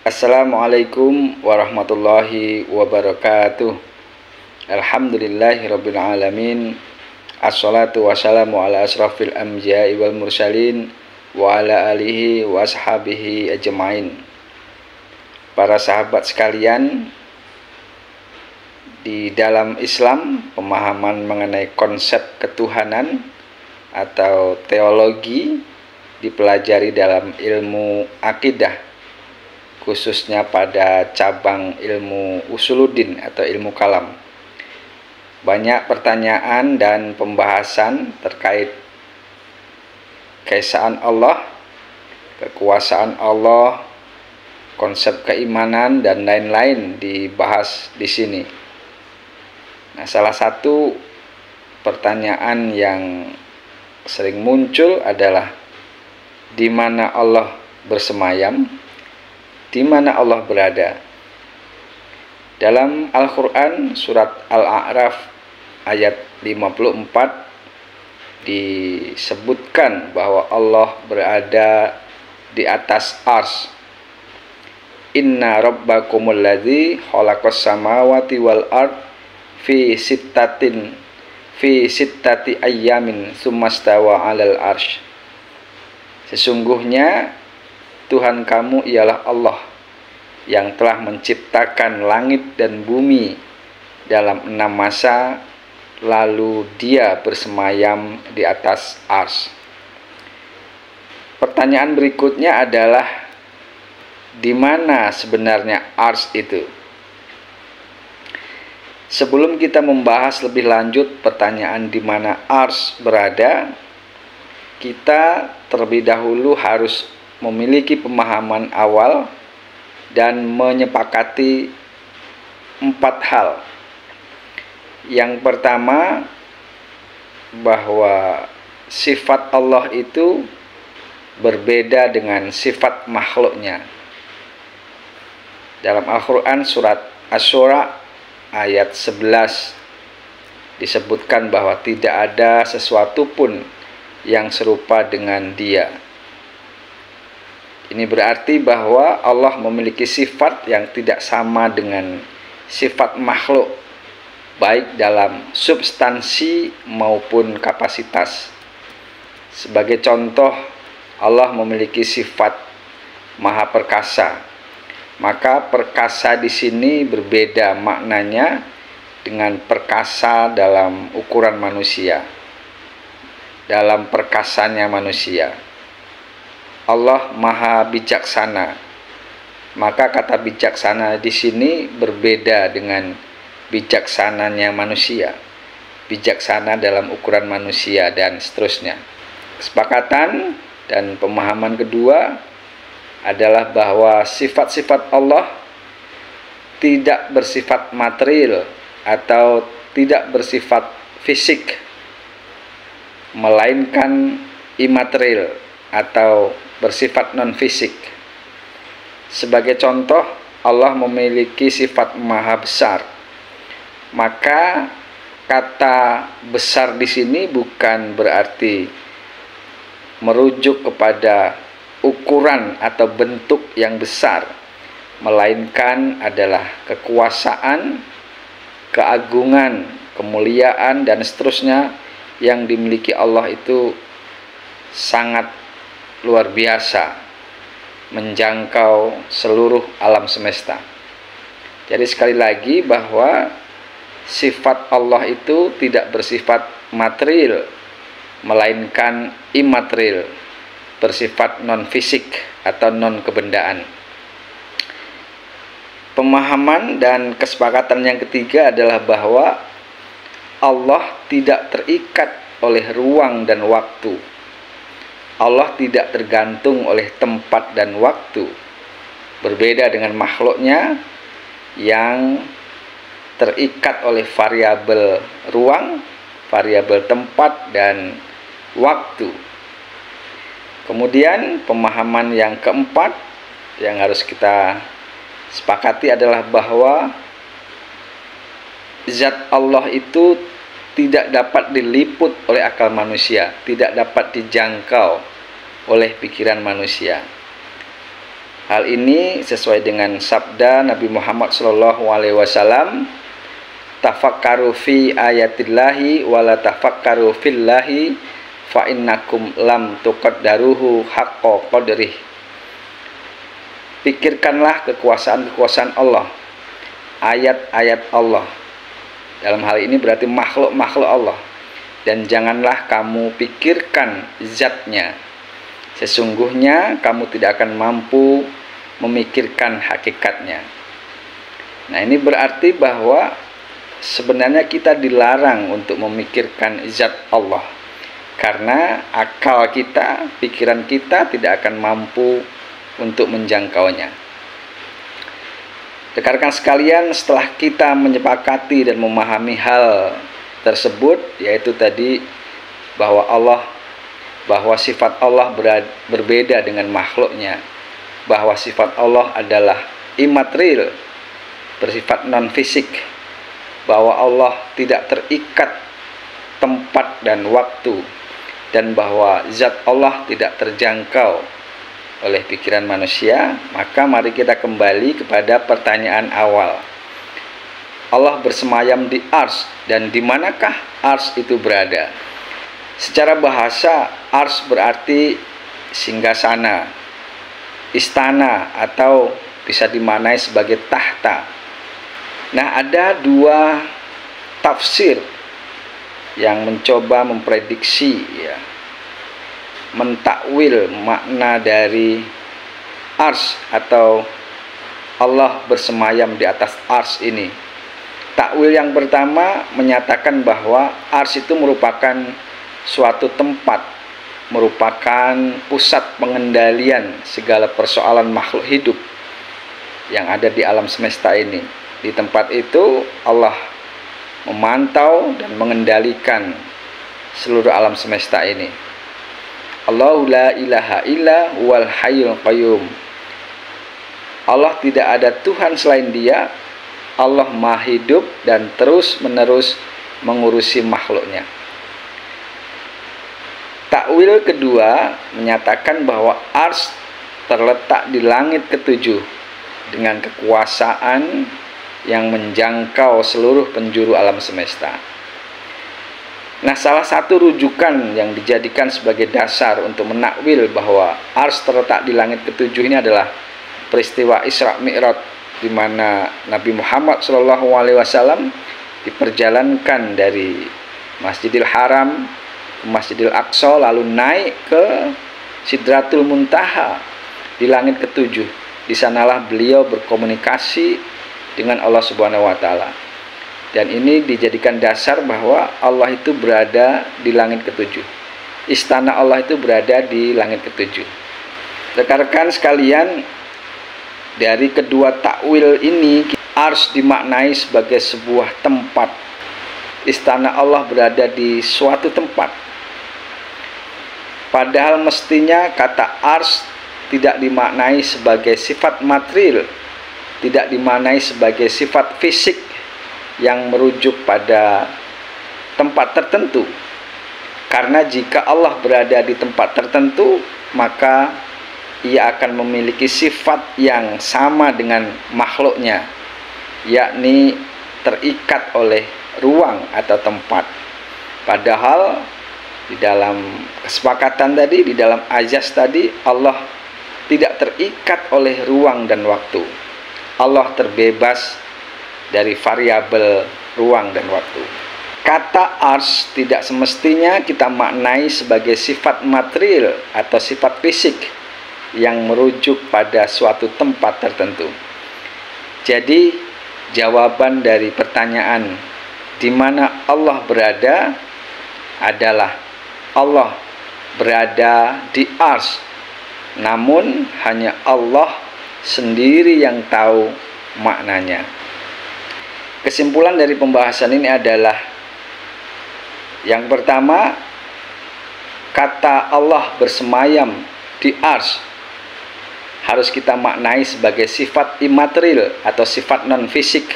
Assalamualaikum warahmatullahi wabarakatuh. Alhamdulillahirabbil alamin. Assalatu wassalamu ala asrafil anbiya'i wal mursalin wa ala alihi wa ashabihi ajmain. Para sahabat sekalian, di dalam Islam, pemahaman mengenai konsep ketuhanan atau teologi dipelajari dalam ilmu akidah, khususnya pada cabang ilmu usuluddin atau ilmu kalam. Banyak pertanyaan dan pembahasan terkait keesaan Allah, kekuasaan Allah, konsep keimanan dan lain-lain dibahas di sini. Nah, salah satu pertanyaan yang sering muncul adalah di mana Allah bersemayam, di mana Allah berada. Dalam Al-Quran surat Al-A'raf ayat 54 disebutkan bahwa Allah berada di atas ars. Inna rabbakumul ladzi khalaqas samawati wal ard fi sittati ayyamin tsummastawa 'alal arsy. Sesungguhnya Tuhan kamu ialah Allah yang telah menciptakan langit dan bumi dalam 6 masa, lalu Dia bersemayam di atas ars. Pertanyaan berikutnya adalah, di mana sebenarnya ars itu? Sebelum kita membahas lebih lanjut pertanyaan di mana ars berada, kita terlebih dahulu harus memiliki pemahaman awal dan menyepakati 4 hal. Yang pertama, bahwa sifat Allah itu berbeda dengan sifat makhluknya. Dalam Al-Quran surat Asy-Syura ayat 11 disebutkan bahwa tidak ada sesuatu pun yang serupa dengan Dia. Ini berarti bahwa Allah memiliki sifat yang tidak sama dengan sifat makhluk, baik dalam substansi maupun kapasitas. Sebagai contoh, Allah memiliki sifat maha perkasa. Maka perkasa di sini berbeda maknanya dengan perkasa dalam ukuran manusia, dalam perkasanya manusia. Allah maha bijaksana. Maka kata bijaksana di sini berbeda dengan bijaksananya manusia, bijaksana dalam ukuran manusia, dan seterusnya. Kesepakatan dan pemahaman kedua adalah bahwa sifat-sifat Allah tidak bersifat material atau tidak bersifat fisik, melainkan imaterial atau bersifat non-fisik. Sebagai contoh, Allah memiliki sifat maha besar. Maka kata besar di sini bukan berarti merujuk kepada ukuran atau bentuk yang besar, melainkan adalah kekuasaan, keagungan, kemuliaan, dan seterusnya yang dimiliki Allah itu sangat luar biasa, menjangkau seluruh alam semesta. Jadi sekali lagi bahwa sifat Allah itu tidak bersifat material, melainkan imaterial, bersifat non-fisik atau non-kebendaan. Pemahaman dan kesepakatan yang ketiga adalah bahwa Allah tidak terikat oleh ruang dan waktu. Allah tidak tergantung oleh tempat dan waktu. Berbeda dengan makhluknya yang terikat oleh variabel ruang, variabel tempat, dan waktu. Kemudian pemahaman yang keempat yang harus kita sepakati adalah bahwa zat Allah itu tidak dapat diliput oleh akal manusia, tidak dapat dijangkau oleh pikiran manusia. Hal ini sesuai dengan sabda Nabi Muhammad SAW, tafakkaru fi ayatillahi wala tafakkaru fillahi fa innakum lam tuqaddaruhu haqqa qadrih. Pikirkanlah kekuasaan-kekuasaan Allah, ayat-ayat Allah. Dalam hal ini berarti makhluk-makhluk Allah. Dan janganlah kamu pikirkan zatnya. Sesungguhnya kamu tidak akan mampu memikirkan hakikatnya. Nah, ini berarti bahwa sebenarnya kita dilarang untuk memikirkan zat Allah, karena akal kita, pikiran kita tidak akan mampu untuk menjangkaunya. Rekan-rekan sekalian, setelah kita menyepakati dan memahami hal tersebut, yaitu tadi bahwa sifat Allah berbeda dengan makhluknya, bahwa sifat Allah adalah imaterial, bersifat non-fisik, bahwa Allah tidak terikat tempat dan waktu, dan bahwa zat Allah tidak terjangkau oleh pikiran manusia, maka mari kita kembali kepada pertanyaan awal. Allah bersemayam di Ars, dan di manakah Ars itu berada? Secara bahasa, Ars berarti singgasana, istana, atau bisa dimaknai sebagai tahta. Nah, ada dua tafsir yang mencoba memprediksi, mentakwil makna dari Ars atau Allah bersemayam di atas Ars ini. Takwil yang pertama menyatakan bahwa Ars itu merupakan suatu tempat, merupakan pusat pengendalian segala persoalan makhluk hidup yang ada di alam semesta ini. Di tempat itu Allah memantau dan mengendalikan seluruh alam semesta ini. Allahu la ilaha illa huwal hayyul qayyum. Allah tidak ada Tuhan selain Dia. Allah Maha hidup dan terus-menerus mengurusi makhluknya. Takwil kedua menyatakan bahwa Ars terletak di langit ketujuh dengan kekuasaan yang menjangkau seluruh penjuru alam semesta. Nah, salah satu rujukan yang dijadikan sebagai dasar untuk menakwil bahwa Ars terletak di langit ketujuh ini adalah peristiwa Isra Mi'raj, di mana Nabi Muhammad SAW diperjalankan dari Masjidil Haram ke Masjidil Aqsa, lalu naik ke Sidratul Muntaha di langit ketujuh. Di sanalah beliau berkomunikasi dengan Allah Subhanahu wa taala. Dan ini dijadikan dasar bahwa Allah itu berada di langit ketujuh. Istana Allah itu berada di langit ketujuh. Rekan-rekan sekalian, dari kedua takwil ini, Ars dimaknai sebagai sebuah tempat. Istana Allah berada di suatu tempat. Padahal mestinya kata Ars tidak dimaknai sebagai sifat material, tidak dimaknai sebagai sifat fisik yang merujuk pada tempat tertentu. Karena jika Allah berada di tempat tertentu, maka Ia akan memiliki sifat yang sama dengan makhluknya, yakni terikat oleh ruang atau tempat. Padahal di dalam kesepakatan tadi, di dalam azas tadi, Allah tidak terikat oleh ruang dan waktu. Allah terbebas dari variabel ruang dan waktu. Kata Ars tidak semestinya kita maknai sebagai sifat material atau sifat fisik yang merujuk pada suatu tempat tertentu. Jadi, jawaban dari pertanyaan di mana Allah berada adalah Allah berada di Ars. Namun hanya Allah sendiri yang tahu maknanya. Kesimpulan dari pembahasan ini adalah, yang pertama, kata Allah bersemayam di Ars harus kita maknai sebagai sifat imaterial atau sifat non-fisik.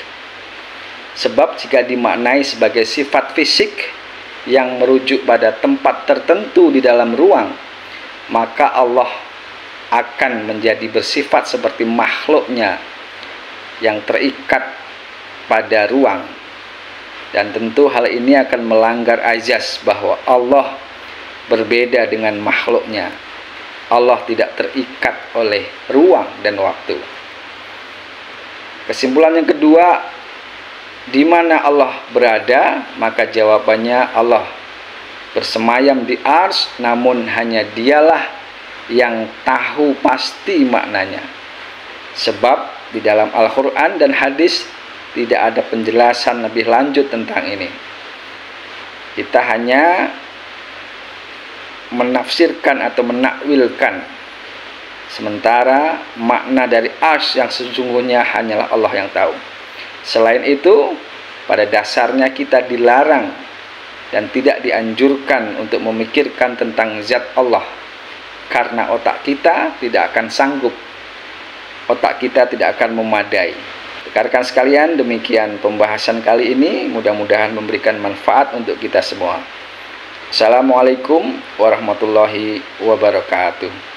Sebab jika dimaknai sebagai sifat fisik yang merujuk pada tempat tertentu di dalam ruang, maka Allah akan menjadi bersifat seperti makhluknya yang terikat pada ruang. Dan tentu hal ini akan melanggar azas bahwa Allah berbeda dengan makhluknya. Allah tidak terikat oleh ruang dan waktu. Kesimpulan yang kedua, di mana Allah berada? Maka jawabannya Allah bersemayam di arsy, namun hanya Dialah yang tahu pasti maknanya. Sebab di dalam Al-Quran dan hadis tidak ada penjelasan lebih lanjut tentang ini. Kita hanya menafsirkan atau menakwilkan, sementara makna dari arsy yang sesungguhnya hanyalah Allah yang tahu. Selain itu, pada dasarnya kita dilarang dan tidak dianjurkan untuk memikirkan tentang zat Allah, karena otak kita tidak akan sanggup, otak kita tidak akan memadai. Rekan-rekan sekalian, demikian pembahasan kali ini, mudah-mudahan memberikan manfaat untuk kita semua. Assalamualaikum warahmatullahi wabarakatuh.